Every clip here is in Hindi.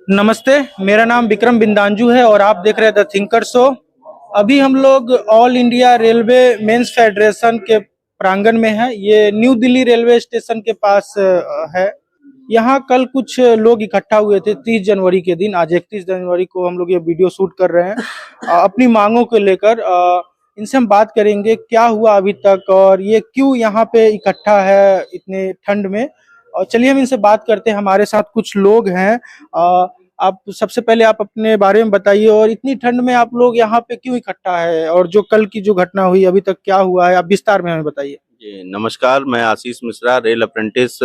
नमस्ते, मेरा नाम विक्रम बिंदांजू है और आप देख रहे हैं द थिंकर शो। अभी हम लोग all India railway men's federation के प्रांगण में हैं। ये न्यू दिल्ली रेलवे स्टेशन के पास है। यहाँ कल कुछ लोग इकट्ठा हुए थे 30 जनवरी के दिन। आज 31 जनवरी को हम लोग ये वीडियो शूट कर रहे हैं अपनी मांगों को लेकर। इनसे हम बात करेंगे क्या हुआ अभी तक और ये क्यों यहाँ पे इकट्ठा है इतने ठंड में। और चलिए हम इनसे बात करते हैं। हमारे साथ कुछ लोग हैं। आप सबसे पहले आप अपने बारे में बताइए और इतनी ठंड में आप लोग यहाँ पे क्यों इकट्ठा है और जो कल की जो घटना हुई अभी तक क्या हुआ है, आप विस्तार में हमें बताइए। जी नमस्कार, मैं आशीष मिश्रा। रेल अप्रेंटिस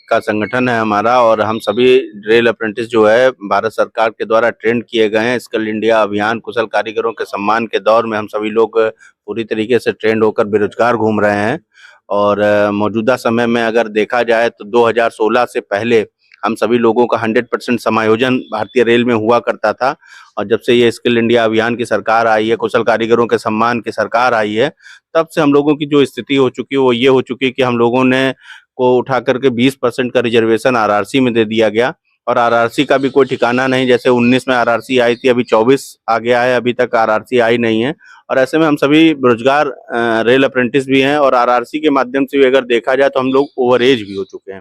का संगठन है हमारा और हम सभी रेल अप्रेंटिस जो है भारत सरकार के द्वारा ट्रेंड किए गए हैं। स्किल इंडिया अभियान कुशल कारीगरों के सम्मान के दौर में हम सभी लोग पूरी तरीके से ट्रेंड होकर बेरोजगार घूम रहे हैं। और मौजूदा समय में अगर देखा जाए तो 2016 से पहले हम सभी लोगों का 100% समायोजन भारतीय रेल में हुआ करता था। और जब से ये स्किल इंडिया अभियान की सरकार आई है, कुशल कारीगरों के सम्मान की सरकार आई है, तब से हम लोगों की जो स्थिति हो चुकी है वो ये हो चुकी है कि हम लोगों ने को उठा करके 20% का रिजर्वेशन आरआरसी में दे दिया गया। और आरआरसी का भी कोई ठिकाना नहीं। जैसे 19 में आरआरसी आई थी, अभी 24 आ गया है, अभी तक आरआरसी आई नहीं है। और ऐसे में हम सभी बेरोजगार रेल अप्रेंटिस भी हैं और आरआरसी के माध्यम से भी अगर देखा जाए तो हम लोग ओवर एज भी हो चुके हैं।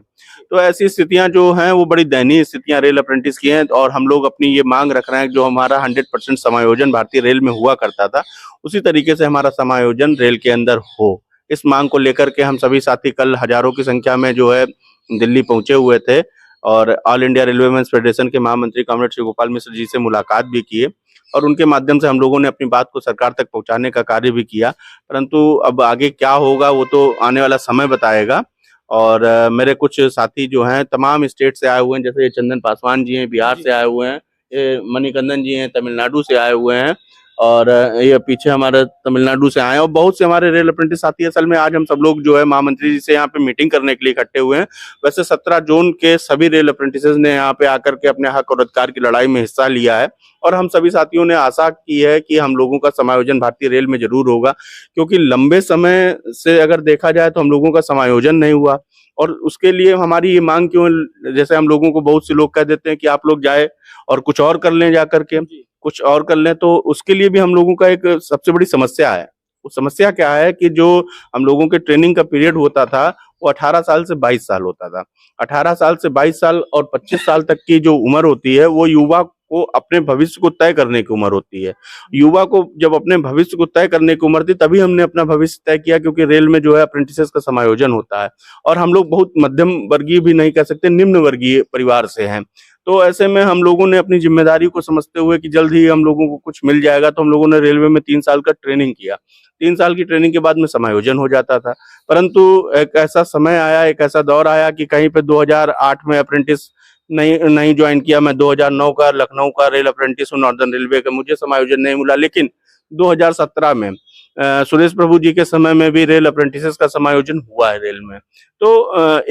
तो ऐसी स्थितियां जो हैं वो बड़ी दयनीय स्थितियां रेल अप्रेंटिस की हैं। और हम लोग अपनी ये मांग रख रहे हैं जो हमारा 100% समायोजन भारतीय रेल में हुआ करता था, उसी तरीके से हमारा समायोजन रेल के अंदर हो। इस मांग को लेकर के हम सभी साथी कल हजारों की संख्या में जो है दिल्ली पहुंचे हुए थे और all India railway men's federation के महामंत्री कॉमरेड श्री गोपाल मिश्र जी से मुलाकात भी किए। और उनके माध्यम से हम लोगों ने अपनी बात को सरकार तक पहुंचाने का कार्य भी किया। परंतु अब आगे क्या होगा वो तो आने वाला समय बताएगा। और मेरे कुछ साथी जो हैं तमाम स्टेट से आए हुए हैं, जैसे ये चंदन पासवान जी हैं बिहार से आए हुए हैं, ये मणिकंदन जी हैं तमिलनाडु से आए हुए हैं, और ये पीछे हमारे तमिलनाडु से आए हैं। और बहुत से हमारे रेल अप्रेंटिस साथी असल में आज हम सब लोग जो है महामंत्री जी से यहाँ पे मीटिंग करने के लिए इकट्ठे हुए हैं। वैसे 17 जोन के सभी रेल अप्रेंटिस ने यहाँ पे आकर के अपने हक और अधिकार की लड़ाई में हिस्सा लिया है। और हम सभी साथियों ने आशा की है कि हम लोगों का समायोजन भारतीय रेल में जरूर होगा, क्योंकि लंबे समय से अगर देखा जाए तो हम लोगों का समायोजन नहीं हुआ। और उसके लिए हमारी ये मांग क्यों, जैसे हम लोगों को बहुत से लोग कह देते हैं कि आप लोग जाए और कुछ और कर लें, जा करके कुछ और कर लें, तो उसके लिए भी हम लोगों का एक सबसे बड़ी समस्या है। वो समस्या क्या है कि जो हम लोगों के ट्रेनिंग का पीरियड होता था वो 18 साल से 22 साल होता था। 18 साल से 22 साल और 25 साल तक की जो उम्र होती है वो युवा को अपने भविष्य को तय करने की उम्र होती है। युवा को जब अपने भविष्य को तय करने की उम्र थी तभी हमने अपना भविष्य तय किया, क्योंकि रेल में जो है अप्रेंटिसेस का समायोजन होता है। और हम लोग बहुत मध्यम वर्गीय भी नहीं कह सकते, निम्न वर्गीय परिवार से हैं। तो ऐसे में हम लोगों ने अपनी जिम्मेदारी को समझते हुए कि जल्द ही हम लोगों को कुछ मिल जाएगा, तो हम लोगों ने रेलवे में 3 साल का ट्रेनिंग किया। 3 साल की ट्रेनिंग के बाद में समायोजन हो जाता था। परंतु एक ऐसा समय आया, एक ऐसा दौर आया कि कहीं पे 2008 में अप्रेंटिस नहीं नहीं ज्वाइन किया। मैं 2009 का लखनऊ का रेल अप्रेंटिस हूँ नॉर्दर्न रेलवे का, मुझे समायोजन नहीं मिला। लेकिन 2017 में सुरेश प्रभु जी के समय में भी रेल अप्रेंटिसेस का समायोजन हुआ है रेल में। तो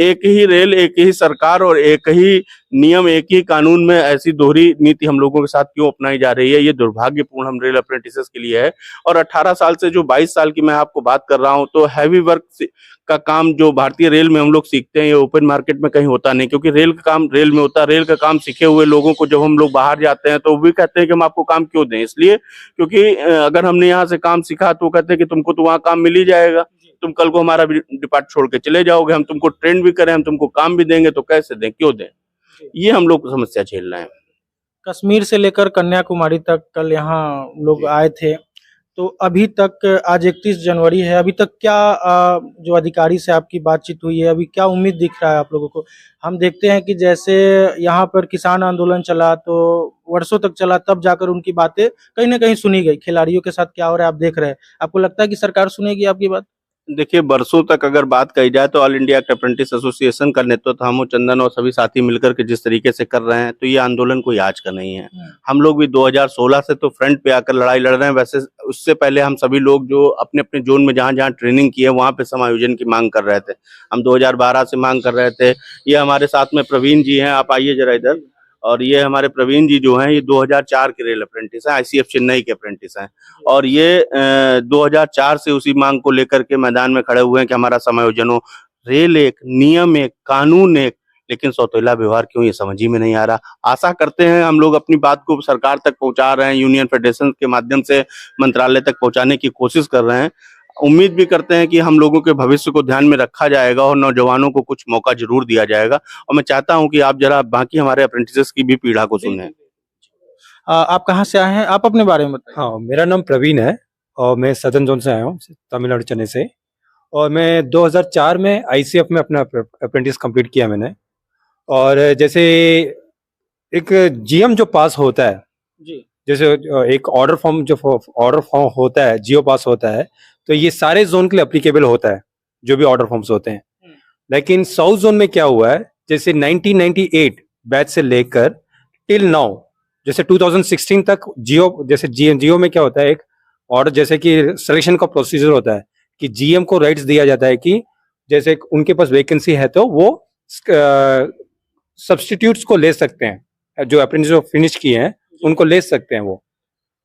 एक ही रेल, एक ही सरकार और एक ही नियम, एक ही कानून में ऐसी दोहरी नीति हम लोगों के साथ क्यों अपनाई जा रही है, ये दुर्भाग्यपूर्ण हम रेल अप्रेंटिसेस के लिए है। और 18 साल से जो 22 साल की मैं आपको बात कर रहा हूँ, तो हैवी वर्क का काम जो भारतीय रेल में हम लोग सीखते हैं ये ओपन मार्केट में कहीं होता नहीं, क्योंकि रेल का काम रेल में होता है। रेल का काम सीखे हुए लोगों को जब हम लोग बाहर जाते हैं तो वो भी कहते हैं कि हम आपको काम क्यों दें, इसलिए क्योंकि अगर हमने यहाँ से काम सीखा तो कहते हैं कि तुमको तो वहाँ काम मिल ही जाएगा, तुम कल को हमारा डिपार्ट छोड़ के चले जाओगे, हम तुमको ट्रेन भी करें, हम तुमको काम भी देंगे, तो कैसे दें, क्यों दें। ये हम लोग समस्या झेल रहे हैं। कश्मीर से लेकर कन्याकुमारी तक कल यहाँ लोग आए थे। तो अभी तक आज 31 जनवरी है, अभी तक क्या जो अधिकारी से आपकी बातचीत हुई है, अभी क्या उम्मीद दिख रहा है आप लोगों को? हम देखते हैं कि जैसे यहाँ पर किसान आंदोलन चला तो वर्षों तक चला, तब जाकर उनकी बातें कहीं ना कहीं सुनी गई। खिलाड़ियों के साथ क्या हो रहा है आप देख रहे हैं, आपको लगता है कि सरकार सुनेगी आपकी बात? देखिए, बरसों तक अगर बात कही जाए तो ऑल इंडिया अप्रेंटिस एसोसिएशन का नेतृत्व हम चंदन और सभी साथी मिलकर के जिस तरीके से कर रहे हैं, तो ये आंदोलन कोई आज का नहीं है। हम लोग भी 2016 से तो फ्रंट पे आकर लड़ाई लड़ रहे हैं। वैसे उससे पहले हम सभी लोग जो अपने अपने जोन में जहाँ जहाँ ट्रेनिंग की है वहाँ पे समायोजन की मांग कर रहे थे। हम 2012 से मांग कर रहे थे। ये हमारे साथ में प्रवीण जी हैं, आप आइए जरा इधर। और ये हमारे प्रवीण जी जो हैं ये 2004 के रेल अप्रेंटिस हैं, आईसीएफ चेन्नई के अप्रेंटिस हैं। और ये 2004 से उसी मांग को लेकर के मैदान में खड़े हुए हैं कि हमारा समायोजन हो। रेल एक, नियम एक, कानून एक, लेकिन सौतेला व्यवहार क्यों, ये समझ ही में नहीं आ रहा। आशा करते हैं हम लोग अपनी बात को सरकार तक पहुंचा रहे हैं, यूनियन फेडरेशन के माध्यम से मंत्रालय तक पहुंचाने की कोशिश कर रहे हैं। उम्मीद भी करते हैं कि हम लोगों के भविष्य को ध्यान में रखा जाएगा और नौजवानों को कुछ मौका जरूर दिया जाएगा। और मैं चाहता हूं कि आप जरा बाकी हमारे अप्रेंटिसेस की भी पीड़ा को सुनें। आप कहाँ से आए हैं, आप अपने बारे में बताइए। हाँ, मेरा नाम प्रवीण है और मैं सदर्न जोन से आया हूँ, तमिलनाडु चेन्नई से। और मैं 2004 में आईसीएफ में अपना अप्रेंटिस कंप्लीट किया मैंने। और जैसे एक जीएम जो पास होता है जी जैसे एक ऑर्डर फॉर्म होता है, जियो पास होता है, तो ये सारे जोन के लिए अप्लीकेबल होता है जो भी ऑर्डर फॉर्म्स होते हैं। लेकिन साउथ जोन में क्या हुआ है, जैसे 1998 बैच से लेकर टिल नाउ, जैसे 2016 तक जियो, जैसे जियो में क्या होता है, एक ऑर्डर जैसे कि सिलेक्शन का प्रोसीजर होता है कि जीएम को राइट्स दिया जाता है कि जैसे उनके पास वैकेंसी है तो वो सब्स्टिट्यूट्स को ले सकते हैं, जो अप्रेंटिस फिनिश किए हैं उनको ले सकते हैं वो।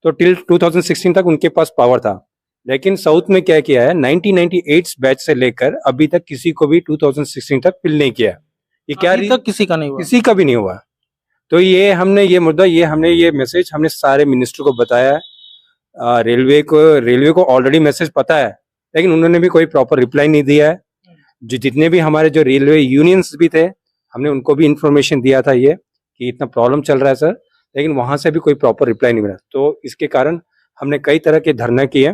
तो टिल 2016 तक उनके पास पावर था। लेकिन साउथ में क्या किया है, 1998 बैच से लेकर अभी तक किसी को भी 2016 तक फिल नहीं किया। ये क्या अभी तक किसी का नहीं हुआ। किसी का भी नहीं हुआ। तो ये हमने ये मुद्दा, हमने ये मैसेज हमने सारे मिनिस्टर को बताया है। रेलवे को ऑलरेडी मैसेज पता है, लेकिन उन्होंने भी कोई प्रॉपर रिप्लाई नहीं दिया है। जितने भी हमारे जो रेलवे यूनियंस भी थे, हमने उनको भी इंफॉर्मेशन दिया था ये कि इतना प्रॉब्लम चल रहा है सर, लेकिन वहां से भी कोई प्रॉपर रिप्लाई नहीं मिला। तो इसके कारण हमने कई तरह के धरना किए।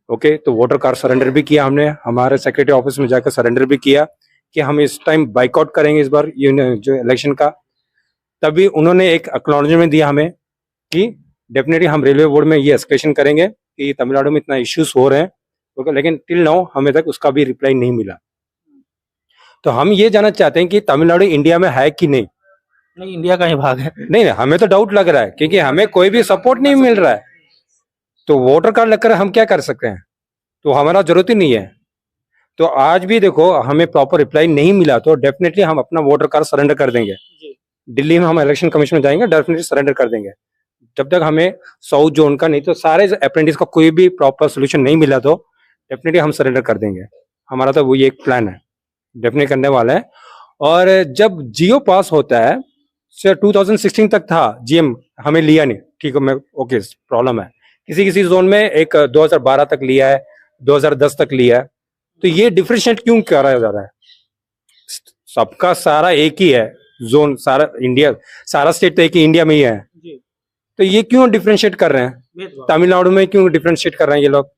ओके, तो वोटर कार्ड सरेंडर भी किया हमने, हमारे सेक्रेटरी ऑफिस में जाकर सरेंडर भी किया कि हम इस टाइम बाइकआउट करेंगे इस बार जो इलेक्शन का। तभी उन्होंने एक एक्नॉलेजमेंट दिया हमें कि डेफिनेटली हम रेलवे बोर्ड में ये एस्केलेशन करेंगे कि तमिलनाडु में इतना इश्यूज हो रहे हैं। ओके, लेकिन टिल नाउ हमें तक उसका भी रिप्लाई नहीं मिला। तो हम ये जानना चाहते हैं कि तमिलनाडु इंडिया में है कि नहीं। नहीं, इंडिया का ही भाग है। नहीं, हमें तो डाउट लग रहा है क्योंकि हमें कोई भी सपोर्ट नहीं मिल रहा है। तो वोटर कार्ड लगकर हम क्या कर सकते हैं, तो हमारा जरूरत ही नहीं है। तो आज भी देखो हमें प्रॉपर रिप्लाई नहीं मिला, तो डेफिनेटली हम अपना वोटर कार्ड सरेंडर कर देंगे। दिल्ली में हम इलेक्शन कमीशन में जाएंगे, डेफिनेटली सरेंडर कर देंगे। जब तक हमें साउथ जोन का, नहीं तो सारे अप्रेंटिस का कोई भी प्रॉपर सोल्यूशन नहीं मिला, तो डेफिनेटली हम सरेंडर कर देंगे। हमारा तो वो ये एक प्लान है, डेफिनेटली करने वाला है। और जब जियो पास होता है, 2016 तक था जीएम, हमें लिया नहीं, ठीक है, मैं ओके, प्रॉब्लम है। किसी जोन में एक 2012 तक लिया है, 2010 तक लिया है। तो ये डिफरेंशिएट क्यों करा जा रहा है? सबका सारा एक ही है जोन, सारा इंडिया, सारा स्टेट तो एक ही इंडिया में ही है। तो ये क्यों डिफरेंशिएट कर रहे हैं? तमिलनाडु में क्यों डिफरेंशिएट कर रहे हैं ये लोग?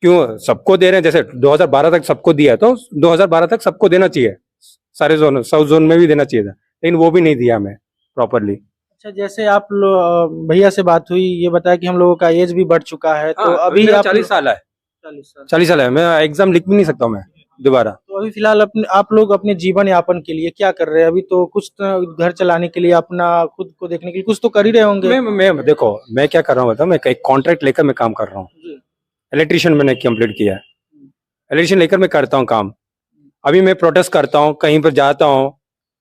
क्यों सबको दे रहे हैं? जैसे 2012 तक सबको दिया, तो 2012 तक सबको देना चाहिए, सारे जोन, साउथ जोन में भी देना चाहिए था, लेकिन वो भी नहीं दिया हमें प्रॉपरली। अच्छा, जैसे आप भैया से बात हुई, ये बताया कि हम लोगों का एज भी बढ़ चुका है, तो अभी आप 40 साल है। 40 साल है, मैं एग्जाम लिख भी नहीं सकता हूँ मैं दोबारा। तो अभी फिलहाल आप लोग अपने जीवन यापन के लिए क्या कर रहे हैं? अभी तो कुछ तो घर चलाने के लिए, अपना खुद को देखने के लिए कुछ तो कर ही रहे होंगे। मैं देखो मैं क्या कर रहा हूँ बताओ, मैं एक कॉन्ट्रैक्ट लेकर मैं काम कर रहा हूँ। इलेक्ट्रिशियन मैंने कंप्लीट किया है, इलेक्ट्रिशियन लेकर मैं करता हूँ काम। अभी मैं प्रोटेस्ट करता हूँ, कहीं पर जाता हूँ,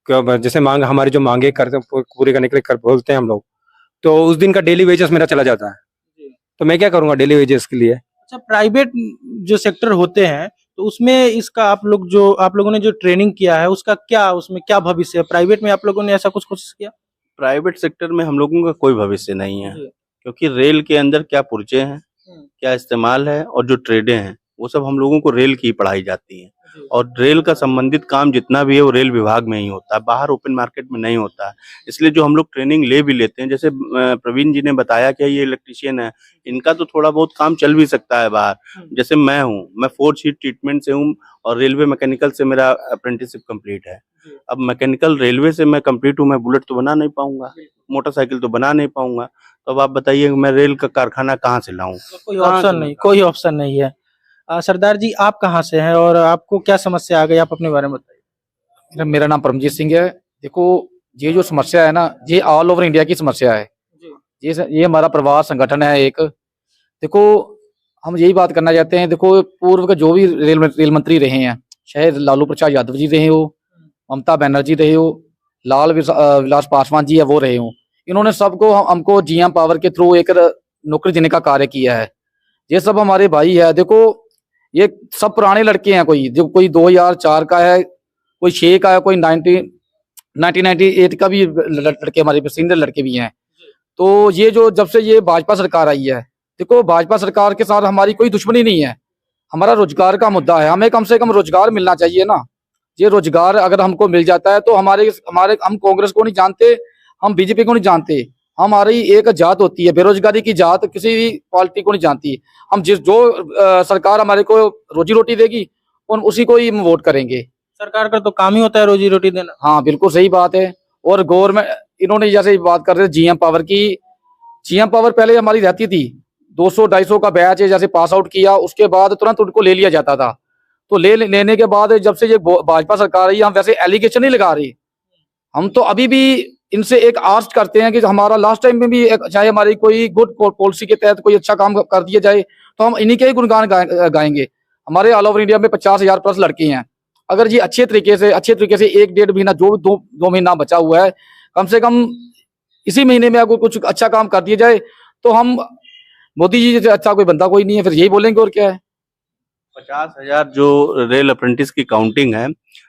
जैसे हमारी जो मांगे करते पूरे करने के लिए बोलते हैं हम लोग, तो उस दिन का डेली वेजेस मेरा चला जाता है। तो मैं क्या करूंगा डेली वेजेस के लिए? अच्छा, प्राइवेट जो सेक्टर होते हैं, तो उसमें इसका आप लोगों ने जो ट्रेनिंग किया है, उसका क्या, उसमें क्या भविष्य है? प्राइवेट में आप लोगों ने ऐसा कुछ कोशिश किया? प्राइवेट सेक्टर में हम लोगों का कोई भविष्य नहीं है, क्योंकि रेल के अंदर क्या पुर्जे हैं, क्या इस्तेमाल है, और जो ट्रेडें हैं, वो सब हम लोगों को रेल की पढ़ाई जाती है। और रेल का संबंधित काम जितना भी है वो रेल विभाग में ही होता है, बाहर ओपन मार्केट में नहीं होता है। इसलिए जो हम लोग ट्रेनिंग ले भी लेते हैं, जैसे प्रवीण जी ने बताया कि ये इलेक्ट्रिशियन है, इनका तो थोड़ा बहुत काम चल भी सकता है बाहर। जैसे मैं हूँ, मैं 4th शीट ट्रीटमेंट से हूँ और रेलवे मैकेनिकल से मेरा अप्रेंटिसशिप कंप्लीट है। अब मैकेनिकल रेलवे से मैं कंप्लीट हूँ, मैं बुलेट तो बना नहीं पाऊंगा, मोटरसाइकिल तो बना नहीं पाऊंगा। तो अब आप बताइए मैं रेल का कारखाना कहाँ से लाऊं? कोई ऑप्शन नहीं है। सरदार जी, आप कहाँ से हैं और आपको क्या समस्या आ गई, आप अपने बारे में बताइए। मेरा नाम परमजीत सिंह है। देखो, ये जो समस्या है ना, ये ऑल ओवर इंडिया की समस्या है। ये हमारा प्रवास संगठन है एक। देखो, हम यही बात करना चाहते हैं। देखो, पूर्व के जो भी रेल मंत्री रहे हैं, चाहे लालू प्रसाद यादव जी रहे हो, ममता बनर्जी रहे हो, लाल विलास पासवान जी है वो रहे हो, इन्होंने सबको हमको जीएम पावर के थ्रू एक नौकरी देने का कार्य किया है। ये सब हमारे भाई है। देखो, ये सब पुराने लड़के हैं, कोई 2004 का है, कोई 6 का है, कोई 1998 का भी लड़के हमारे सीनियर लड़के भी हैं। तो ये जो जब से ये भाजपा सरकार आई है, देखो भाजपा सरकार के साथ हमारी कोई दुश्मनी नहीं है, हमारा रोजगार का मुद्दा है। हमें कम से कम रोजगार मिलना चाहिए ना। ये रोजगार अगर हमको मिल जाता है तो हमारे हमारे हम कांग्रेस को नहीं जानते, हम बीजेपी को नहीं जानते, हमारी एक जात होती है, बेरोजगारी की जात किसी भी पार्टी को नहीं जानती। हम सरकार हमारे को रोजी रोटी देगी और उसी को ही हम वोट करेंगे। सरकार का तो काम ही होता है रोजी रोटी देना। हाँ बिल्कुल सही बात है। और गवर्नमेंट इन्होंने जैसे बात कर रहे थे जीएम पावर की, जीएम पावर पहले हमारी रहती थी 200-250 का बैच है, जैसे पास आउट किया उसके बाद तुरंत उनको ले लिया जाता था। तो लेने के बाद जब से ये भाजपा सरकार आई, हम वैसे एलिगेशन नहीं लगा रहे, हम तो अभी भी इनसे एक आर्ज करते हैं कि हमारा लास्ट टाइम में भी चाहे हमारी कोई गुड पॉलिसी के तहत कोई अच्छा काम कर दिया जाए तो हम इन्हीं के ही गुणगान गाएंगे। हमारे ऑल ओवर इंडिया में 50,000 प्लस लड़के हैं। अगर ये अच्छे तरीके से 1-1.5 महीना जो 2 महीना बचा हुआ है, कम से कम इसी महीने में अगर कुछ अच्छा काम कर दिया जाए तो हम मोदी जी से अच्छा कोई बंदा कोई नहीं है, फिर यही बोलेंगे और क्या है। 50,000 जो रेल अप्रेंटिस की काउंटिंग है,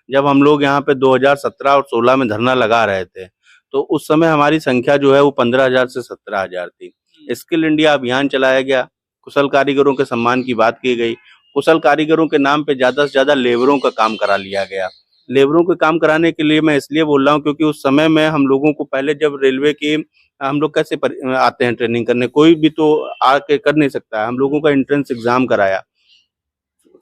जब हम लोग यहाँ पे 2017 और 16 में धरना लगा रहे थे तो उस समय हमारी संख्या जो है वो 15,000 से 17,000 थी। स्किल इंडिया अभियान चलाया गया, कुशल कारीगरों के सम्मान की बात की गई, कुशल कारीगरों के नाम पे ज्यादा से ज्यादा लेबरों का काम करा लिया गया। लेबरों के काम कराने के लिए मैं इसलिए बोल रहा हूँ क्योंकि उस समय में हम लोगों को पहले जब रेलवे की हम लोग कैसे आते हैं ट्रेनिंग करने, कोई भी तो आके कर नहीं सकता है। हम लोगों का एंट्रेंस एग्जाम कराया,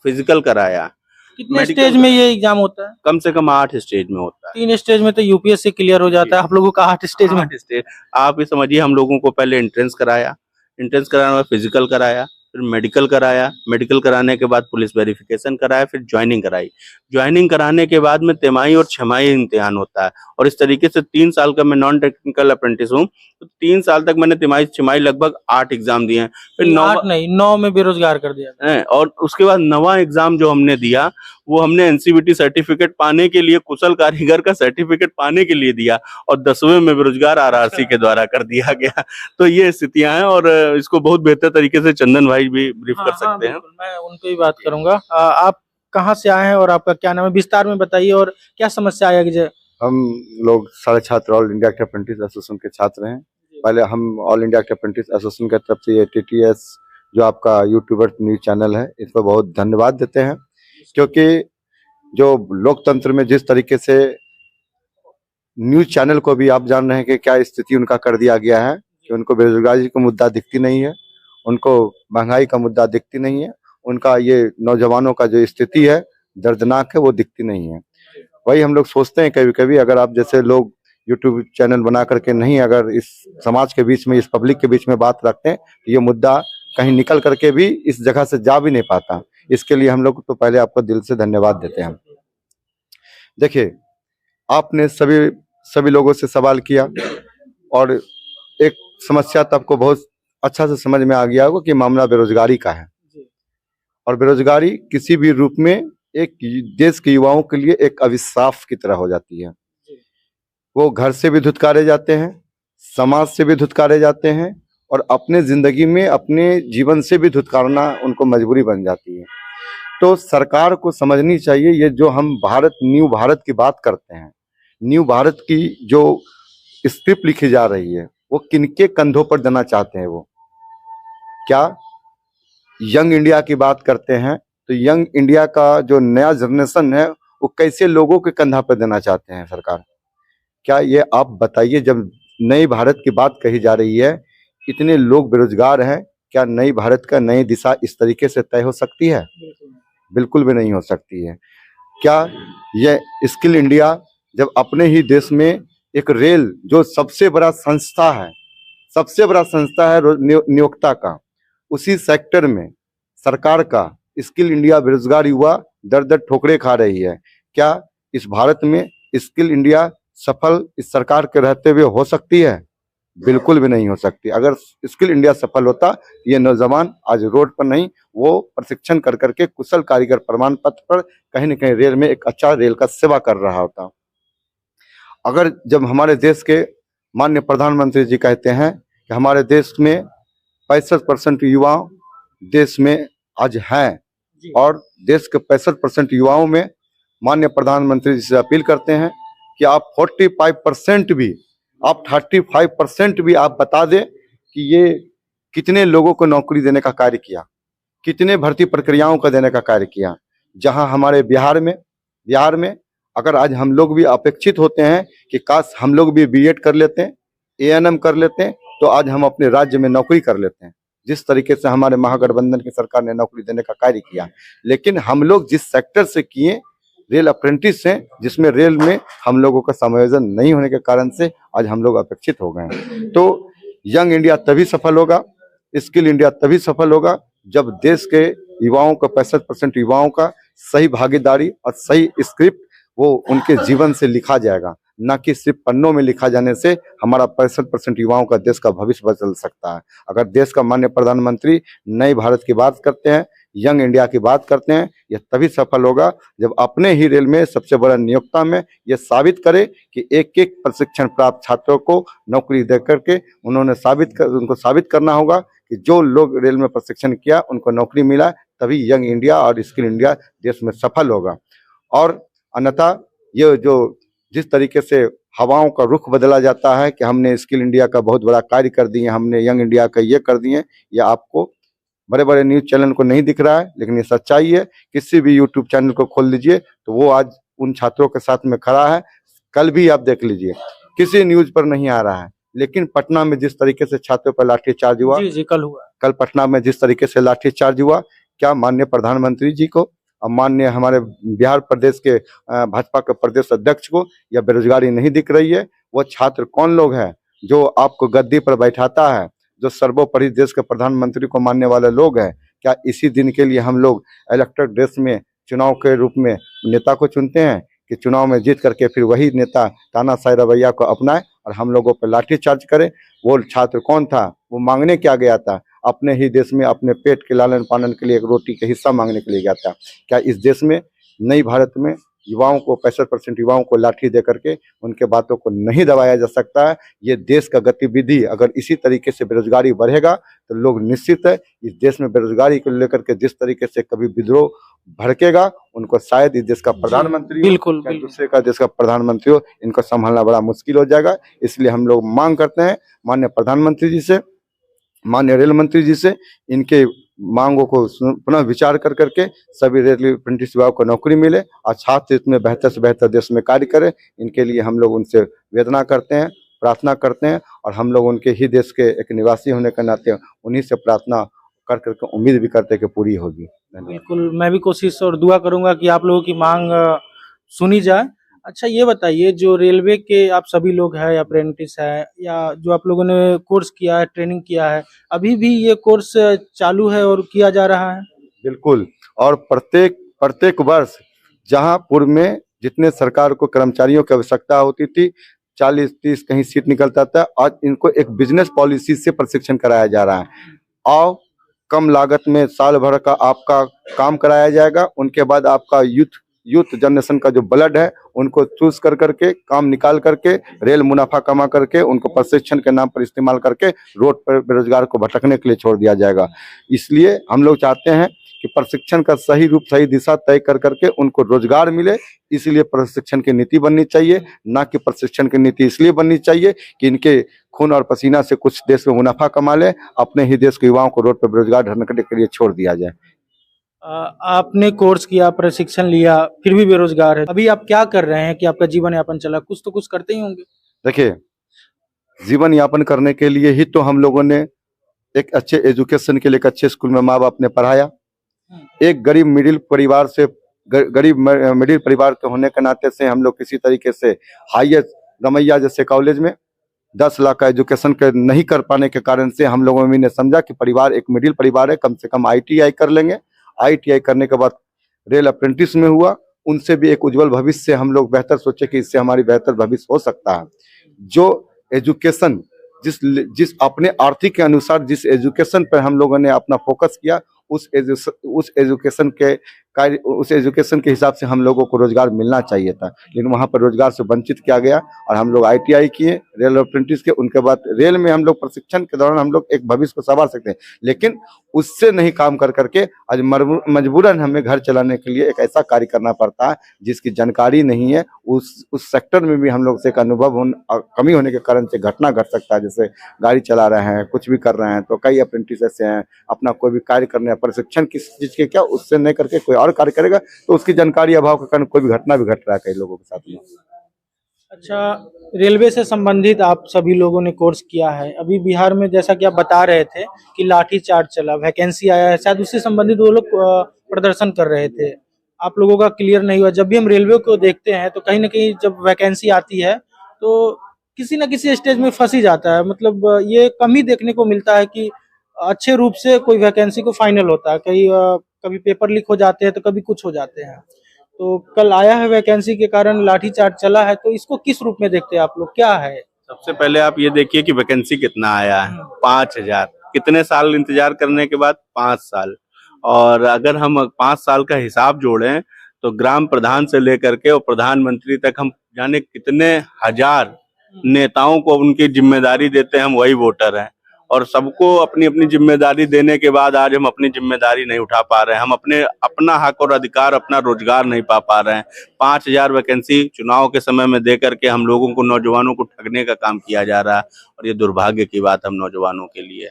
फिजिकल कराया। कितने स्टेज में ये एग्जाम होता है? कम से कम 8 स्टेज में होता है। 3 स्टेज में तो यूपीएससी क्लियर हो जाता है, आप लोगों का 8 स्टेज में। 8 स्टेज आप ये समझिए, हम लोगों को पहले एंट्रेंस कराया, एंट्रेंस कराने के बाद फिजिकल कराया, फिर मेडिकल कराया, मेडिकल कराने के बाद पुलिस वेरिफिकेशन कराया, फिर ज्वाइनिंग कराई। ज्वाइनिंग कराने के बाद में तिमाही और छमाही इम्तिहान होता है और इस तरीके से 3 साल का मैं नॉन टेक्निकल अप्रेंटिस हूँ, तो 3 साल तक मैंने तिमाही छमाही लगभग 8 एग्जाम दिए हैं। फिर 9 में बेरोजगार कर दिया और उसके बाद 9वां एग्जाम जो हमने दिया वो हमने एनसीबीटी सर्टिफिकेट पाने के लिए, कुशल कारीगर का सर्टिफिकेट पाने के लिए दिया और 10वें में बेरोजगार आरआरसी के द्वारा कर दिया गया। तो ये स्थितियां हैं और इसको बहुत बेहतर तरीके से चंदन भाई भी ब्रीफ कर सकते हैं। मैं उनको ही बात करूंगा। आप कहाँ से आए हैं और आपका क्या नाम है, विस्तार में बताइए और क्या समस्या आया कि हम लोग सारे छात्र ऑल इंडिया अप्रेंटिस एसोसिएशन के छात्र हैं। पहले हम ऑल इंडिया अप्रेंटिस एसोसिएशन की तरफ से ये टीटीएस जो आपका यूट्यूबर न्यूज चैनल है इस पर बहुत धन्यवाद देते हैं, क्योंकि जो लोकतंत्र में जिस तरीके से न्यूज चैनल को भी आप जान रहे हैं कि क्या स्थिति उनका कर दिया गया है कि उनको बेरोजगारी का मुद्दा दिखती नहीं है, उनको महंगाई का मुद्दा दिखती नहीं है, उनका ये नौजवानों का जो स्थिति है दर्दनाक है वो दिखती नहीं है। वही हम लोग सोचते हैं कभी कभी अगर आप जैसे लोग यूट्यूब चैनल बना करके नहीं अगर इस समाज के बीच में, इस पब्लिक के बीच में बात रखते हैं तो ये मुद्दा कहीं निकल करके भी इस जगह से जा भी नहीं पाता। इसके लिए हम लोग तो पहले आपको दिल से धन्यवाद देते हैं। देखिए, आपने सभी लोगों से सवाल किया और एक समस्या तो आपको बहुत अच्छा से समझ में आ गया होगा कि मामला बेरोजगारी का है। और बेरोजगारी किसी भी रूप में एक देश के युवाओं के लिए एक अभिशाप की तरह हो जाती है। वो घर से भी धुतकारे जाते हैं, समाज से भी धुतकारे जाते हैं और अपने जिंदगी में, अपने जीवन से भी धुतकारना उनको मजबूरी बन जाती है। तो सरकार को समझनी चाहिए ये जो हम न्यू भारत की बात करते हैं, न्यू भारत की जो स्क्रिप्ट लिखी जा रही है वो किनके कंधों पर देना चाहते हैं। वो क्या यंग इंडिया की बात करते हैं तो यंग इंडिया का जो नया जनरेशन है वो कैसे लोगों के कंधा पर देना चाहते हैं सरकार? क्या ये आप बताइए, जब नई भारत की बात कही जा रही है, इतने लोग बेरोजगार हैं, क्या नई भारत का नई दिशा इस तरीके से तय हो सकती है? बिल्कुल भी नहीं हो सकती है। क्या ये स्किल इंडिया जब अपने ही देश में एक रेल जो सबसे बड़ा संस्था है नियोक्ता का, उसी सेक्टर में सरकार का स्किल इंडिया बेरोजगार युवा दर दर ठोकरे खा रही है। क्या इस भारत में स्किल इंडिया सफल इस सरकार के रहते हुए हो सकती है? बिल्कुल भी नहीं हो सकती। अगर स्किल इंडिया सफल होता ये नौजवान आज रोड पर नहीं, वो प्रशिक्षण कर करके कुशल कारीगर प्रमाण पत्र पर कहीं न कहीं रेल में एक अच्छा रेल का सेवा कर रहा होता। अगर जब हमारे देश के माननीय प्रधानमंत्री जी कहते हैं कि हमारे देश में 65% युवा देश में आज हैं और देश के 65% युवाओं में माननीय प्रधानमंत्री जी से अपील करते हैं कि आप 45% भी, आप 35% भी आप बता दें कि ये कितने लोगों को नौकरी देने का कार्य किया, कितने भर्ती प्रक्रियाओं का देने का कार्य किया। जहां हमारे बिहार में अगर आज हम लोग भी अपेक्षित होते हैं कि काश हम लोग भी बीएड कर लेते हैं, एएनएम कर लेते हैं, तो आज हम अपने राज्य में नौकरी कर लेते हैं। जिस तरीके से हमारे महागठबंधन की सरकार ने नौकरी देने का कार्य किया, लेकिन हम लोग जिस सेक्टर से किए, रेल अप्रेंटिस हैं, जिसमें रेल में हम लोगों का समायोजन नहीं होने के कारण से आज हम लोग अपेक्षित हो गए हैं। तो यंग इंडिया तभी सफल होगा, स्किल इंडिया तभी सफल होगा जब देश के युवाओं का 65% युवाओं का सही भागीदारी और सही स्क्रिप्ट वो उनके जीवन से लिखा जाएगा, ना कि सिर्फ पन्नों में लिखा जाने से हमारा 65% युवाओं का देश का भविष्य बदल सकता है। अगर देश का माननीय प्रधानमंत्री नए भारत की बात करते हैं, यंग इंडिया की बात करते हैं, यह तभी सफल होगा जब अपने ही रेल में सबसे बड़ा नियोक्ता में यह साबित करे कि एक एक प्रशिक्षण प्राप्त छात्रों को नौकरी दे करके उनको साबित करना होगा कि जो लोग रेल में प्रशिक्षण किया उनको नौकरी मिला, तभी यंग इंडिया और स्किल इंडिया देश में सफल होगा। और अन्यथा ये जो जिस तरीके से हवाओं का रुख बदला जाता है कि हमने स्किल इंडिया का बहुत बड़ा कार्य कर दिए, हमने यंग इंडिया का ये कर दिए, ये आपको बड़े बड़े न्यूज चैनल को नहीं दिख रहा है, लेकिन ये सच्चाई है। किसी भी यूट्यूब चैनल को खोल लीजिए तो वो आज उन छात्रों के साथ में खड़ा है। कल भी आप देख लीजिए, किसी न्यूज पर नहीं आ रहा है, लेकिन पटना में जिस तरीके से छात्रों पर लाठीचार्ज हुआ, जी कल हुआ, कल पटना में जिस तरीके से लाठीचार्ज हुआ, क्या माननीय प्रधानमंत्री जी को और माननीय हमारे बिहार प्रदेश के भाजपा के प्रदेश अध्यक्ष को यह बेरोजगारी नहीं दिख रही है? वो छात्र कौन लोग हैं जो आपको गद्दी पर बैठाता है, जो सर्वोपरि देश के प्रधानमंत्री को मानने वाले लोग हैं? क्या इसी दिन के लिए हम लोग इलेक्टेड ड्रेस में चुनाव के रूप में नेता को चुनते हैं कि चुनाव में जीत करके फिर वही नेता तानाशाही रवैया को अपनाए और हम लोगों पर लाठीचार्ज करे? वो छात्र कौन था? वो मांगने क्या गया था? अपने ही देश में अपने पेट के लालन पालन के लिए एक रोटी का हिस्सा मांगने के लिए गया था। क्या इस देश में नई भारत में युवाओं को 65% युवाओं को लाठी दे करके उनके बातों को नहीं दबाया जा सकता है? ये देश का गतिविधि अगर इसी तरीके से बेरोजगारी बढ़ेगा तो लोग निश्चित है इस देश में बेरोजगारी को लेकर के जिस तरीके से कभी विद्रोह भड़केगा, उनको शायद इस देश का प्रधानमंत्री बिल्कुल दूसरे का देश का प्रधानमंत्री हो, इनको संभालना बड़ा मुश्किल हो जाएगा। इसलिए हम लोग मांग करते हैं माननीय प्रधानमंत्री जी से, माननीय रेल मंत्री जी से, इनके मांगों को पुनः विचार कर करके सभी रेल अप्रेंटिस युवाओं को नौकरी मिले और छात्र इसमें बेहतर से बेहतर देश में कार्य करें। इनके लिए हम लोग उनसे वेदना करते हैं, प्रार्थना करते हैं और हम लोग उनके ही देश के एक निवासी होने के नाते उन्हीं से प्रार्थना कर करके उम्मीद भी करते हैं कि पूरी होगी। बिल्कुल, मैं भी कोशिश और दुआ करूंगा कि आप लोगों की मांग सुनी जाए। अच्छा ये बताइए, जो रेलवे के आप सभी लोग हैं, अप्रेंटिस है या जो आप लोगों ने कोर्स किया है, ट्रेनिंग किया है, अभी भी ये कोर्स चालू है और किया जा रहा है? बिल्कुल, और प्रत्येक वर्ष जहां पूर्व में जितने सरकार को कर्मचारियों की आवश्यकता होती थी 40-30 कहीं सीट निकलता था, आज इनको एक बिजनेस पॉलिसी से प्रशिक्षण कराया जा रहा है। और कम लागत में साल भर का आपका काम कराया जाएगा, उनके बाद आपका यूथ जनरेशन का जो ब्लड है उनको चूज कर करके काम निकाल करके रेल मुनाफा कमा करके उनको प्रशिक्षण के नाम पर इस्तेमाल करके रोड पर बेरोजगार को भटकने के लिए छोड़ दिया जाएगा। इसलिए हम लोग चाहते हैं कि प्रशिक्षण का सही रूप सही दिशा तय कर करके उनको रोजगार मिले, इसलिए प्रशिक्षण की नीति बननी चाहिए, ना कि प्रशिक्षण की नीति इसलिए बननी चाहिए कि इनके खून और पसीना से कुछ देश में मुनाफा कमा ले, अपने ही देश के युवाओं को रोड पर बेरोजगार ढकने के लिए छोड़ दिया जाए। आपने कोर्स किया, प्रशिक्षण लिया, फिर भी बेरोजगार है, अभी आप क्या कर रहे हैं कि आपका जीवन यापन चला? कुछ तो कुछ करते ही होंगे। देखिए, जीवन यापन करने के लिए ही तो हम लोगों ने एक अच्छे एजुकेशन के लिए एक अच्छे स्कूल में माँ बाप ने पढ़ाया। एक गरीब मिडिल परिवार के होने के नाते से हम लोग किसी तरीके से हाईएस्ट रमैया जैसे कॉलेज में 10 लाख का एजुकेशन नहीं कर पाने के कारण से हम लोगों ने समझा कि परिवार एक मिडिल परिवार है, कम से कम ITI कर लेंगे। ITI करने के बाद रेल अप्रेंटिस में हुआ, उनसे भी एक उज्जवल भविष्य से हम लोग बेहतर सोचे कि इससे हमारी बेहतर भविष्य हो सकता है। जो एजुकेशन जिस अपने आर्थिक के अनुसार जिस एजुकेशन पर हम लोगों ने अपना फोकस किया, उस एजुकेशन के कार्य, उस एजुकेशन के हिसाब से हम लोगों को रोजगार मिलना चाहिए था, लेकिन वहाँ पर रोजगार से वंचित किया गया। और हम लोग ITI किए, रेल अप्रेंटिस के, उनके बाद रेल में हम लोग प्रशिक्षण के दौरान हम लोग एक भविष्य को संवार सकते हैं, लेकिन उससे नहीं काम कर करके आज मजबूरन हमें घर चलाने के लिए एक ऐसा कार्य करना पड़ता है जिसकी जानकारी नहीं है। उस सेक्टर में भी हम लोग से एक अनुभव कमी होने के कारण से घटना घट सकता है, जैसे गाड़ी चला रहे हैं, कुछ भी कर रहे हैं, तो कई अप्रेंटिस ऐसे हैं अपना कोई भी कार्य करने, प्रशिक्षण किस चीज के क्या उससे नहीं करके कोई और कार्य करेगा, तो उसकी जानकारी अभाव के कारण कोई भी घटना भी घट रहा है कई लोगों के साथ में। अच्छा, रेलवे से संबंधित आप सभी लोगों ने कोर्स किया है। अभी बिहार में जैसा कि आप बता रहे थे कि लाठी चार्ज चला, वैकेंसी आया है, शायद उससे संबंधित वो लोग प्रदर्शन कर रहे थे। आप लोगों का क्लियर नहीं हुआ। जब भी हम रेलवे को देखते हैं तो कहीं ना कहीं जब वैकेंसी आती है तो किसी न किसी स्टेज में फंस ही जाता है। मतलब ये कम ही देखने को मिलता है कि अच्छे रूप से कोई वैकेंसी को फाइनल होता है। कभी पेपर लीक हो जाते हैं तो कभी कुछ हो जाते हैं। तो कल आया है वैकेंसी के कारण लाठीचार्ज चला है, तो इसको किस रूप में देखते हैं आप लोग, क्या है? सबसे पहले आप ये देखिए कि वैकेंसी कितना आया है, 5,000। कितने साल इंतजार करने के बाद? 5 साल। और अगर हम 5 साल का हिसाब जोड़ें तो ग्राम प्रधान से लेकर के और प्रधानमंत्री तक हम जाने कितने हजार नेताओं को उनकी जिम्मेदारी देते हैं, हम वही वोटर हैं। और सबको अपनी अपनी जिम्मेदारी देने के बाद आज हम अपनी जिम्मेदारी नहीं उठा पा रहे हैं, हम अपना हक और अधिकार, अपना रोजगार नहीं पा रहे हैं। 5,000 वैकेंसी चुनाव के समय में दे करके हम लोगों को, नौजवानों को ठगने का काम किया जा रहा है, और ये दुर्भाग्य की बात हम नौजवानों के लिए।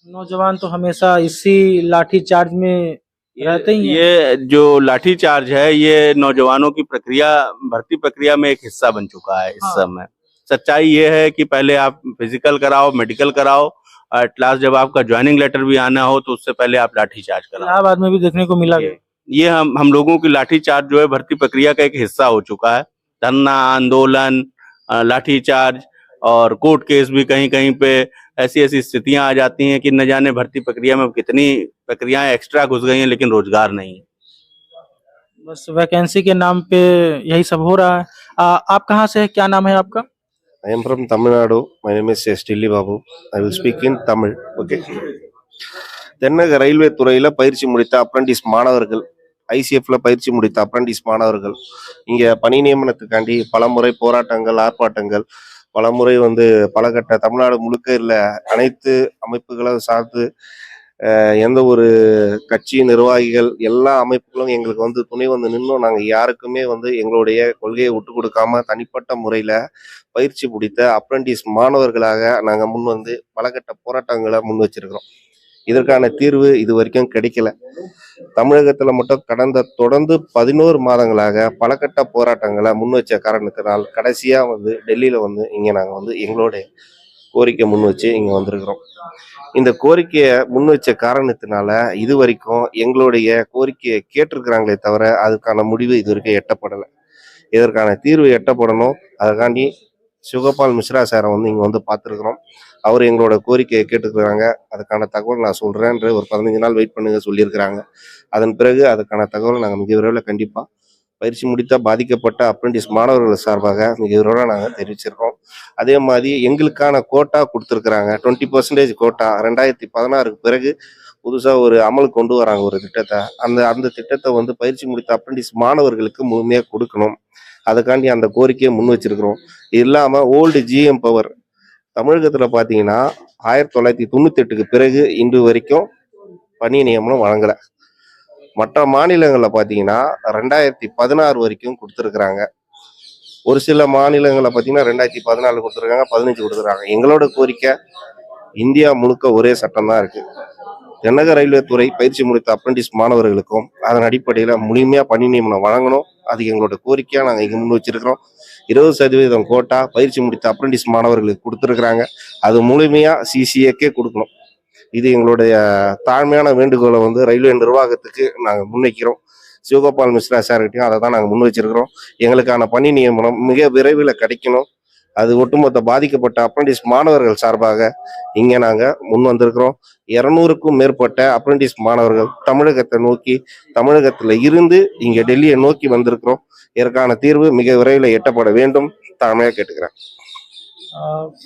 नौजवान तो हमेशा इसी लाठीचार्ज में रहते ही हैं। ये जो लाठीचार्ज है ये नौजवानों की प्रक्रिया, भर्ती प्रक्रिया में एक हिस्सा बन चुका है इस समय। सच्चाई ये है कि पहले आप फिजिकल कराओ, मेडिकल कराओ, एट लास्ट जब आपका ज्वाइनिंग लेटर भी आना हो तो उससे पहले आप लाठीचार्ज कराओ। इलाहाबाद में भी देखने को मिला। ये हम लोगों की लाठीचार्ज जो है भर्ती प्रक्रिया का एक हिस्सा हो चुका है। धरना, आंदोलन, लाठीचार्ज और कोर्ट केस भी कहीं कहीं पे ऐसी स्थितियां आ जाती हैं कि न जाने भर्ती प्रक्रिया में कितनी प्रक्रियाएं एक्स्ट्रा घुस गई हैं, लेकिन रोजगार नहीं। बस वैकेंसी के नाम पे यही सब हो रहा है। आप कहाँ से हैं? क्या नाम है आपका? I am from Tamil Nadu. My name is Stili Babu. I will speak in Tamil. Okay. தென்னக ரயில்வே துறையில பயிற்சி முடித்த அப்ரண்டிஸ் மாணவர்கள், ICFல பயிற்சி முடித்த அப்ரண்டிஸ் மாணவர்கள் இங்க பணி நியமனத்துக்காண்டி பலமுறை போராட்டங்கள், ஆர்ப்பாட்டங்கள், பலமுறை பலகட்ட தமிழ்நாடு முழுக்க இல்ல அனைத்து அமைப்புகளும் சார்ந்து எந்த ஒரு கட்சி நிர்வாகிகள் எல்லா அமைப்புகளும் எங்களுக்கு துணை நின்னும் நாங்க யாருக்குமே எங்களுடைய கொள்கையை விட்டு கொடுக்காம தனிப்பட்ட முறையில பயிற்சி முடித்த அப்ரண்டிஸ் மாணவர்களாக நாங்க பலகட்ட போராட்டங்களை முன் வச்சிருக்கிறோம். இதற்கான தீர்வு இது வரைக்கும் கிடைக்கல. தமிழகத்துல மட்டும் தொடர்ந்து 11 மாதங்களாக பலகட்ட போராட்டங்களை முன் வச்ச காரணத்தினால் கடைசியா டெல்லியில இங்க நாங்க எங்களுடைய கோரிக்கை முன் வச்சு இங்க வந்திருக்கிறோம். இந்த கோரிக்கையை முன் வச்ச காரணத்தினால இது வரைக்கும் எங்களுடைய கோரிக்கையை கேட்டிருக்கிறாங்களே தவிர அதுக்கான முடிவு இது வரைக்கும் எட்டப்படலை. இதற்கான தீர்வு எட்டப்படணும். அதுக்காண்டி சிவகோபால் மிஸ்ரா சாரை இங்க பார்த்துருக்குறோம். அவர் எங்களோட கோரிக்கையை கேட்டுக்கிறாங்க. அதுக்கான தகவல் நான் சொல்றேன்ற ஒரு 15 நாள் வெயிட் பண்ணுங்க சொல்லியிருக்கிறாங்க. அதன் பிறகு அதுக்கான தகவல் நாங்கள் மிக விரைவில் கண்டிப்பா பயிற்சி முடித்த பாதிக்கப்பட்ட அப்ரெண்டிஸ் மாணவர்கள் சார்பாக மிக விரைவாக நாங்கள் தெரிவிச்சிருக்கோம். அதே மாதிரி எங்களுக்கான கோட்டா கொடுத்துருக்குறாங்க. 20% கோட்டா 2016க்கு பிறகு புதுசாக ஒரு அமல் கொண்டு வராங்க ஒரு திட்டத்தை. அந்த திட்டத்தை பயிற்சி முடித்த அப்ரெண்டிஸ் மாணவர்களுக்கு முழுமையாக கொடுக்கணும். அதுக்காண்டி அந்த கோரிக்கையை முன் வச்சிருக்கிறோம். இது இல்லாமல் ஓல்டு GM பவர் தமிழகத்தில் பார்த்தீங்கன்னா 1998க்கு பிறகு இன்று வரைக்கும் பணி நியமனம் வழங்கலை. மற்ற மாநிலங்களில் பார்த்தீங்கன்னா 2016 வரைக்கும் கொடுத்துருக்குறாங்க. ஒரு சில மாநிலங்களில் பார்த்தீங்கன்னா 2014 கொடுத்துருக்காங்க, 15 கொடுத்துருக்காங்க. எங்களோட கோரிக்கை இந்தியா முழுக்க ஒரே சட்டம் தான் இருக்கு. தென்னக ரயில்வே துறை பயிற்சி முடித்த அப்ரெண்டிஸ் மாணவர்களுக்கும் அதன் அடிப்படையில் முழுமையாக பணி நியமனம் வழங்கணும். அது எங்களோட கோரிக்கையாக நாங்கள் இங்கே முன் வச்சிருக்கிறோம். 20% கோட்டா பயிற்சி முடித்த அப்ரெண்டிஸ் மாணவர்களுக்கு கொடுத்துருக்குறாங்க. அது முழுமையாக CCAக்கே கொடுக்கணும். இது எங்களுடைய தாழ்மையான வேண்டுகோளை ரயில்வே நிர்வாகத்துக்கு நாங்கள் முன்வைக்கிறோம். சிவகோபால் மிஸ்ரா சார்கிட்டையும் அதை தான் நாங்கள் முன் வச்சிருக்கிறோம். எங்களுக்கான பணி நியமனம் மிக விரைவில் கிடைக்கணும். அது ஒட்டுமொத்த பாதிக்கப்பட்ட அப்ரெண்டிஸ் மாணவர்கள் சார்பாக இங்கே நாங்கள் முன் வந்திருக்கிறோம். 200க்கும் மேற்பட்ட அப்ரெண்டிஸ் மாணவர்கள் தமிழகத்தில் இருந்து இங்கே டெல்லியை நோக்கி வந்திருக்கிறோம். இதற்கான தீர்வு மிக விரைவில் எட்டப்பட வேண்டும் தாழ்மையாக கேட்டுக்கிறேன்.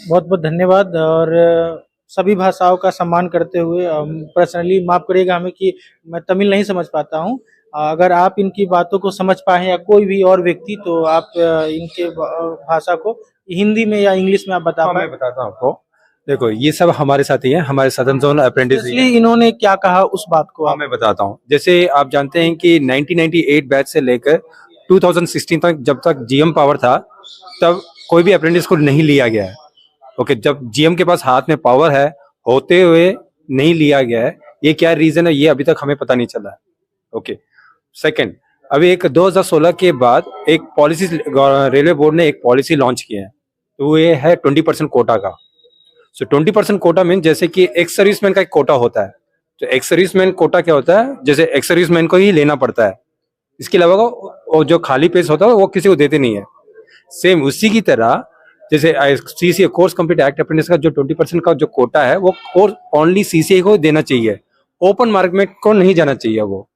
बहुत बहुत धन्यवाद। और सभी भाषाओं का सम्मान करते हुए पर्सनली माफ करिएगा हमें कि मैं तमिल नहीं समझ पाता हूँ। अगर आप इनकी बातों को समझ पाए या कोई भी और व्यक्ति, तो आप इनके भाषा को हिंदी में या इंग्लिश में आप बता हाँ, पाए। मैं बताता हूँ आपको। देखो, ये सब हमारे साथ ही है, हमारे सदर्न जोन अप्रेंटिस ही है। इसलिए इन्होंने क्या कहा उस बात को हाँ, आप मैं बताता हूँ। जैसे आप जानते हैं कि 1998 बैच से लेकर 2016 तक, जब तक जीएम पावर था, तब कोई भी अप्रेंटिस को नहीं लिया गया है। ओके, जब जीएम के पास हाथ में पावर है होते हुए नहीं लिया गया है, ये क्या रीजन है, ये अभी तक हमें पता नहीं चला है। ओके, सेकंड, अभी एक 2016 के बाद एक पॉलिसी, रेलवे बोर्ड ने एक पॉलिसी लॉन्च की है, तो ये है 20% कोटा का। सो 20% कोटा मीन जैसे कि एक्स सर्विसमैन का एक कोटा होता है, तो एक्स सर्विसमैन कोटा क्या होता है, जैसे एक्स सर्विसमैन को ही लेना पड़ता है, इसके अलावा वो जो खाली पेज होता है वो किसी को देते नहीं है। सेम उसी की तरह जैसे CCA course complete act apprentice का जो 20% का जो कोटा है, वो कोर्स ओनली सीसीए को देना चाहिए, ओपन मार्केट को नहीं जाना चाहिए। वो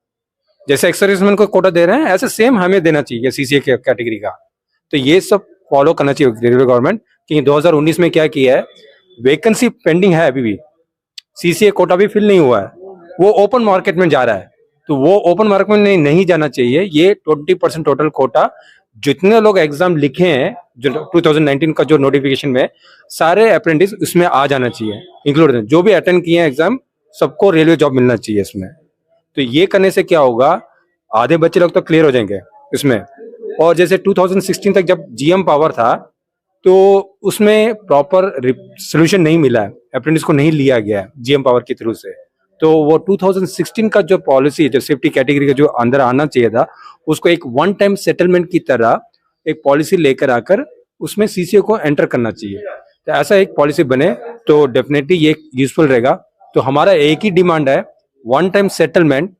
जैसे एक्स सर्विसमैन को कोटा दे रहे हैं, ऐसे सेम हमें देना चाहिए सीसीए के कैटेगरी का। तो ये सब फॉलो करना चाहिए रेलवे गवर्नमेंट, क्योंकि 2019 में क्या किया है, वैकेंसी पेंडिंग है अभी भी, सीसीए कोटा भी फिल नहीं हुआ है, वो ओपन मार्केट में जा रहा है, तो वो ओपन मार्केट में नहीं जाना चाहिए। ये 20% टोटल कोटा जितने लोग एग्जाम लिखे हैं, जो 2019 का जो नोटिफिकेशन में, सारे अप्रेंटिस उसमें आ जाना चाहिए, इंक्लूड जो भी अटेंड किए हैं एग्जाम, सबको रेलवे जॉब मिलना चाहिए इसमें। तो ये करने से क्या होगा, आधे बच्चे लोग तो क्लियर हो जाएंगे इसमें। और जैसे 2016 तक जब जीएम पावर था, तो उसमें प्रॉपर सोल्यूशन नहीं मिला है, अप्रेंटिस को नहीं लिया गया जीएम पावर के थ्रू से। तो वो 2016 का जो पॉलिसी है, जो सेफ्टी कैटेगरी का जो अंदर आना चाहिए था, उसको एक वन टाइम सेटलमेंट की तरह एक पॉलिसी लेकर आकर उसमें सीसीए को एंटर करना चाहिए। तो ऐसा एक पॉलिसी बने तो डेफिनेटली ये यूजफुल रहेगा। तो हमारा एक ही डिमांड है, one time settlement.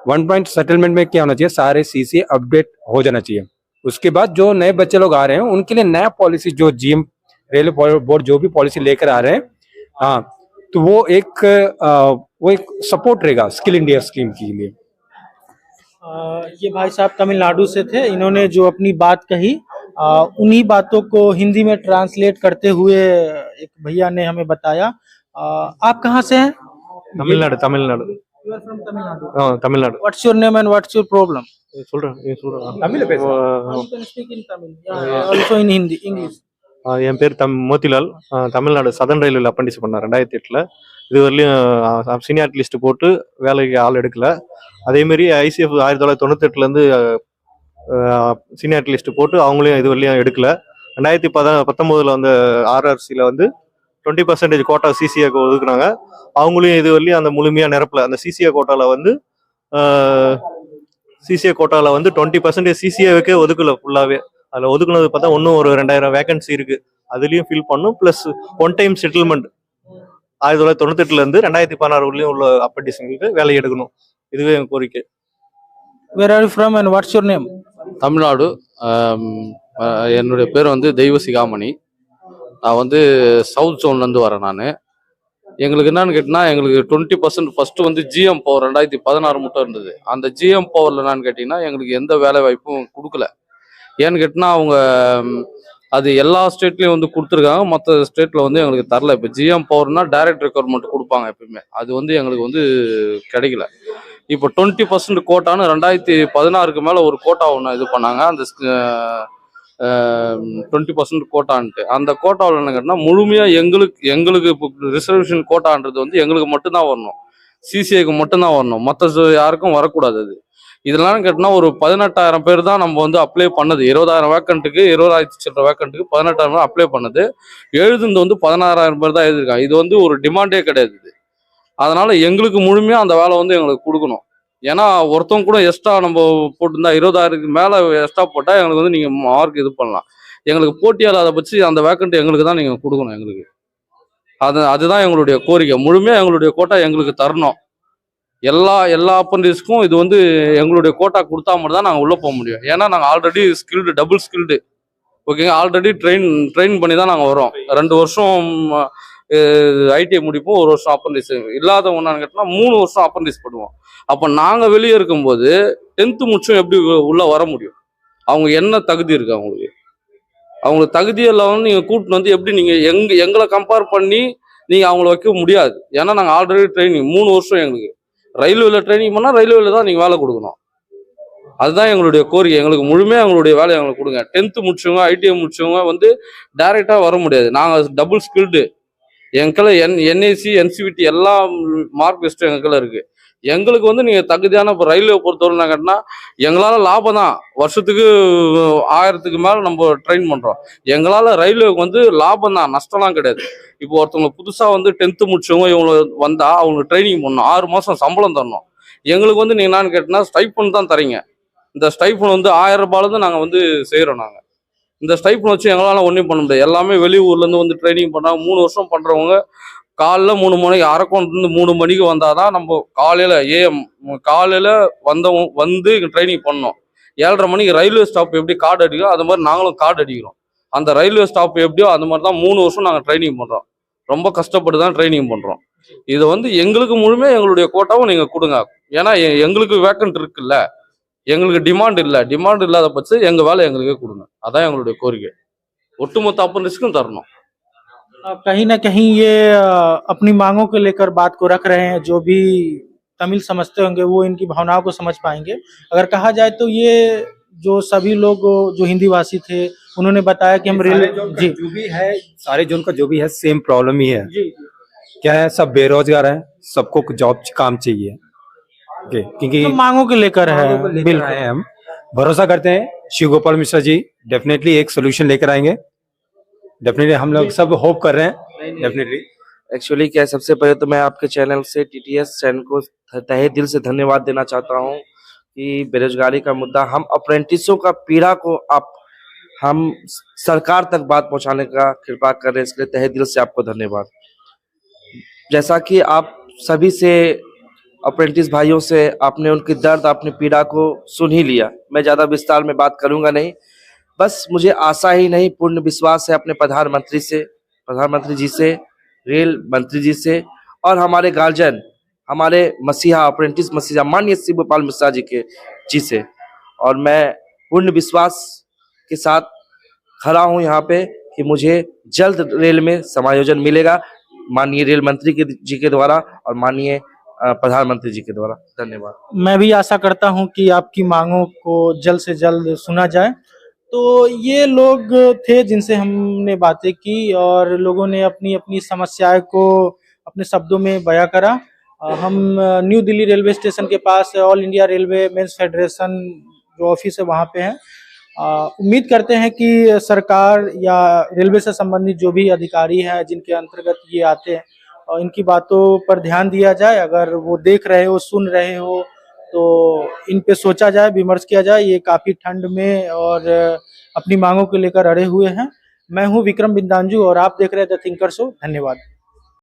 One point settlement में क्या होना चाहिए, सारे सीसीए अपडेट हो जाना चाहिए। उसके बाद जो नए बच्चे लोग आ रहे हैं उनके लिए नया पॉलिसी, जो जीएम रेलवे बोर्ड जो भी पॉलिसी लेकर आ रहे हैं, हाँ, तो वो एक सपोर्ट रहेगा स्किल इंडिया स्कीम के लिए। ये भाई साहब तमिलनाडु से थे, इन्होंने जो अपनी बात कही, उन्हीं बातों को हिंदी में ट्रांसलेट करते हुए एक भैया ने हमें बताया। आप कहाँ से हैं? Tamil Nadu Tamil Nadu You are from Tamil Nadu. Tamil Nadu What's your name and what's your problem? சொல்றேன் தமிழ்ல பேசு. You can speak in Tamil. Yeah, also in Hindi, English. என் பேர் மோத்திலால். தமிழ்நாடு சதன் ரயில்வேல அப்ரண்டிஸ் பண்ணேன் 2008. இது வரலையும் சீனியாரிட்டி லிஸ்ட் போட்டு வேலைக்கு ஆள் எடுக்கல. அதேமாரி ஐசிஎஃப் 1998 சீனியாரிட்டி லிஸ்ட் போட்டு அவங்களையும் இது வரலையும் எடுக்கல. 2019 வந்து ஆர்ஆர்சியில் வந்து 20% கோட்டா சிசிஏக்கு ஒதுக்குனாங்க. அவங்களையும் இது வரலையும் அந்த முழுமையாக நிரப்பல. அந்த சிசிஏ கோட்டாவில் வந்து 20% சிசிஏவுக்கே ஒதுக்கல ஃபுல்லாகவே. அதில் ஒதுக்குனது பார்த்தா இன்னும் ஒரு 2000 வேகன்சி இருக்கு, அதுலேயும் ஃபில் பண்ணும். ப்ளஸ் ஒன் டைம் செட்டில்மெண்ட் 1998 2016 உள்ளேயும் உள்ள அப்ரண்டிஸ்ங்களுக்கு வேலை எடுக்கணும். இதுவே என் கோரிக்கை. Where are you from and what's your name? Tamil Nadu. என்னுடைய பேர் வந்து தெய்வ சிகாமணி. நான் வந்து சவுத் ஜோன்லேருந்து வரேன். நான் எங்களுக்கு என்னன்னு கேட்டிங்கன்னா, எங்களுக்கு 20% ஃபர்ஸ்ட் வந்து ஜிஎம் பவர் 2016 மட்டும் இருந்தது. அந்த ஜிஎம் பவரில் என்னன்னு கேட்டிங்கன்னா, எங்களுக்கு எந்த வேலை வாய்ப்பும் கொடுக்கல. ஏன்னு கேட்டிங்கன்னா, அவங்க அது எல்லா ஸ்டேட்லேயும் வந்து கொடுத்துருக்காங்க, மற்ற ஸ்டேட்டில் வந்து எங்களுக்கு தரல. இப்போ ஜிஎம் பவர்னா டைரக்ட் ரெக்ரூட்மெண்ட் கொடுப்பாங்க எப்பயுமே, அது வந்து எங்களுக்கு வந்து கிடைக்கல. இப்போ 20% கோட்டான்னு 2016க்கு மேலே ஒரு கோட்டா ஒன்று இது பண்ணாங்க, அந்த 20% கோட்டான்ட்டு. அந்த கோட்டாவில் என்ன கேட்டால், முழுமையாக எங்களுக்கு இப்போ ரிசர்வேஷன் கோட்டான்றது வந்து எங்களுக்கு மட்டும்தான் வரணும், சிசிஐக்கு மட்டும்தான் வரணும், மற்ற யாருக்கும் வரக்கூடாது. அது இதெல்லாம் கேட்டால் ஒரு 18,000 பேர் தான் நம்ம வந்து அப்ளை பண்ணது. 20,000 வேக்கண்ட்டுக்கு 20,000 வேக்கண்ட்டுக்கு 18,000 அப்ளை பண்ணது. எழுதுனது வந்து 16,000 பேர் தான் எழுதிருக்காங்க. இது வந்து ஒரு டிமாண்டே கிடையாது இது. அதனால எங்களுக்கு முழுமையாக அந்த வேலை வந்து எங்களுக்கு கொடுக்கணும். ஏன்னா ஒருத்தவங்க கூட எக்ஸ்ட்ரா நம்ம போட்டிருந்தா 20,000க்கு மேலே எக்ஸ்ட்ரா போட்டால் எங்களுக்கு வந்து நீங்கள் மார்க் இது பண்ணலாம். எங்களுக்கு போட்டியால் அதை பற்றி அந்த வேக்கண்ட் எங்களுக்கு தான் நீங்கள் கொடுக்கணும். எங்களுக்கு அதுதான் எங்களுடைய கோரிக்கை. முழுமையாக எங்களுடைய கோட்டா எங்களுக்கு தரணும். எல்லா அப்ரண்டிஸ்க்கும் இது வந்து எங்களுடைய கோட்டா கொடுத்தா மட்டும் தான் நாங்கள் உள்ளே போக முடியும். ஏன்னா நாங்கள் ஆல்ரெடி ஸ்கில்டு, டபுள் ஸ்கில்டு, ஓகேங்க, ஆல்ரெடி ட்ரெயின் பண்ணி தான் நாங்கள் வரோம். 2 வருஷம் ஐடிஐ முடிப்போம், 1 வருஷம் அப்ரண்டிஸ். இல்லாதவங்க என்னன்னு கேட்டால் 3 வருஷம் அப்ரண்டிஸ் பண்ணுவோம். அப்போ நாங்கள் வெளியே இருக்கும்போது 10th முடிச்சும் எப்படி உள்ளே வர முடியும்? அவங்க என்ன தகுதி இருக்கு அவங்களுக்கு தகுதியெல்லாம் வந்து நீங்கள் கூட்டின்னு வந்து எப்படி நீங்கள் எங்களை கம்பேர் பண்ணி நீங்கள் அவங்கள வைக்க முடியாது. ஏன்னா நாங்கள் ஆல்ரெடி ட்ரைனிங் 3 வருஷம். எங்களுக்கு ரயில்வேல ட்ரைனிங் பண்ணால் ரயில்வேல தான் நீங்கள் வேலை கொடுக்கணும். அதுதான் எங்களுடைய கோரிக்கை. எங்களுக்கு முழுமையாக எங்களுடைய வேலையை எங்களுக்கு கொடுங்க. 10th முடிச்சவங்க, ஐடிஐ முடிச்சவங்க வந்து டைரெக்டாக வர முடியாது. நாங்கள் டபுள் ஸ்கில்டு. எங்களை என்ஐசி என்சிவிடி எல்லா மார்க் லிஸ்ட்டும் எங்களுக்குள்ள இருக்கு. எங்களுக்கு வந்து நீங்கள் தகுதியான இப்போ ரயில்வே பொறுத்தவரை கேட்டினா எங்களால் லாபம் தான். வருஷத்துக்கு 1000க்கு மேலே நம்ம ட்ரெயின் பண்ணுறோம். எங்களால் ரயில்வேக்கு வந்து லாபம் தான், நஷ்டம்லாம் கிடையாது. இப்போ ஒருத்தவங்க புதுசாக வந்து 10th முடிச்சவங்க இவங்க வந்தால் அவங்களுக்கு ட்ரைனிங் பண்ணணும், 6 மாதம் சம்பளம் தரணும். எங்களுக்கு வந்து நீங்கள் என்னன்னு கேட்டினா ஸ்டைஃபன் தான் தரீங்க. இந்த ஸ்டைஃபன் வந்து 1000 ரூபாயிலேருந்து நாங்கள் வந்து செய்கிறோம். நாங்கள் இந்த ஸ்டைஃபன் வச்சு எங்களால் ஒன்றும் பண்ண முடியாது. எல்லாமே வெளியூர்லேருந்து வந்து ட்ரைனிங் பண்ணாங்க. 3 வருஷம் பண்ணுறவங்க காலைல 3 மணிக்கு அரக்கோணத்துலேருந்து 3 மணிக்கு வந்தால் தான் நம்ம காலையில் ஏஎம் காலையில் வந்து ட்ரைனிங் பண்ணோம். 7:30 மணிக்கு ரயில்வே ஸ்டாப் எப்படி கார்டு அடிக்கிறோம் அது மாதிரி நாங்களும் கார்டு அடிக்கிறோம். அந்த ரயில்வே ஸ்டாப் எப்படியோ அந்த மாதிரி தான் 3 வருஷம் நாங்கள் ட்ரைனிங் பண்ணுறோம். ரொம்ப கஷ்டப்பட்டு தான் ட்ரைனிங் பண்ணுறோம். இதை வந்து எங்களுக்கு முழுமையாக எங்களுடைய கோட்டாவும் நீங்கள் கொடுங்க. ஏன்னா எங்களுக்கு வேக்கண்ட் இருக்குல்ல, எங்களுக்கு டிமாண்ட் இல்லை. டிமாண்ட் இல்லாத பட்சம் எங்கள் வேலை எங்களுக்கே கொடுங்க. அதான் எங்களுடைய கோரிக்கை. ஒட்டுமொத்த அப்ரண்டிஸ்க்கும் தரணும். कहीं ना कहीं ये अपनी मांगों को लेकर बात को रख रहे हैं। जो भी तमिल समझते होंगे वो इनकी भावनाओं को समझ पाएंगे। अगर कहा जाए तो ये जो सभी लोग जो हिंदी भाषी थे उन्होंने बताया कि हम रेल जी जो भी है, सारे जोन का जो भी है सेम प्रॉब्लम ही है। जी क्या है, सब बेरोजगार हैं, सबको जॉब काम चाहिए। ओके, क्योंकि तो मांगों को लेकर है। बिल्कुल हम भरोसा करते हैं शिव गोपाल मिश्रा जी डेफिनेटली एक सोल्यूशन लेकर आएंगे। डेफिनेटली हम लोग सब होप कर रहे हैं। डेफिनेटली एक्चुअली क्या है, सबसे पहले तो मैं आपके चैनल से टीटीएस चैनल को तहे दिल से धन्यवाद देना चाहता हूं कि बेरोजगारी का मुद्दा, हम अप्रेंटिसों का पीड़ा को हम सरकार तक बात पहुंचाने का कृपा कर रहे हैं। इसके लिए तहे दिल से आपको धन्यवाद। जैसा कि आप सभी से अप्रेंटिस भाइयों से आपने उनकी दर्द, अपनी पीड़ा को सुन ही लिया। मैं ज़्यादा विस्तार में बात करूंगा नहीं। बस मुझे आशा ही नहीं, पूर्ण विश्वास है अपने प्रधानमंत्री जी से, रेल मंत्री जी से और हमारे गार्जियन, हमारे मसीहा अप्रेंटिस मसीहा माननीय शिव गोपाल मिश्रा जी से। और मैं पूर्ण विश्वास के साथ खड़ा हूं यहाँ पे कि मुझे जल्द रेल में समायोजन मिलेगा, माननीय रेल मंत्री जी के द्वारा और माननीय प्रधानमंत्री जी के द्वारा। धन्यवाद। मैं भी आशा करता हूं कि आपकी मांगों को जल्द से जल्द सुना जाए। तो ये लोग थे जिनसे हमने बातें की और लोगों ने अपनी अपनी समस्याएं को अपने शब्दों में बयां करा। हम न्यू दिल्ली रेलवे स्टेशन के पास all India railway men's federation जो ऑफिस है वहाँ पे हैं। उम्मीद करते हैं कि सरकार या रेलवे से संबंधित जो भी अधिकारी हैं जिनके अंतर्गत ये आते हैं और इनकी बातों पर ध्यान दिया जाए। अगर वो देख रहे हो, सुन रहे हो तो इन पे सोचा जाए, विमर्श किया जाए। ये काफी ठंड में और अपनी मांगों को लेकर अड़े हुए हैं। मैं हूं विक्रम बिंदांजू और आप देख रहे हैं द थिंकर शो। धन्यवाद।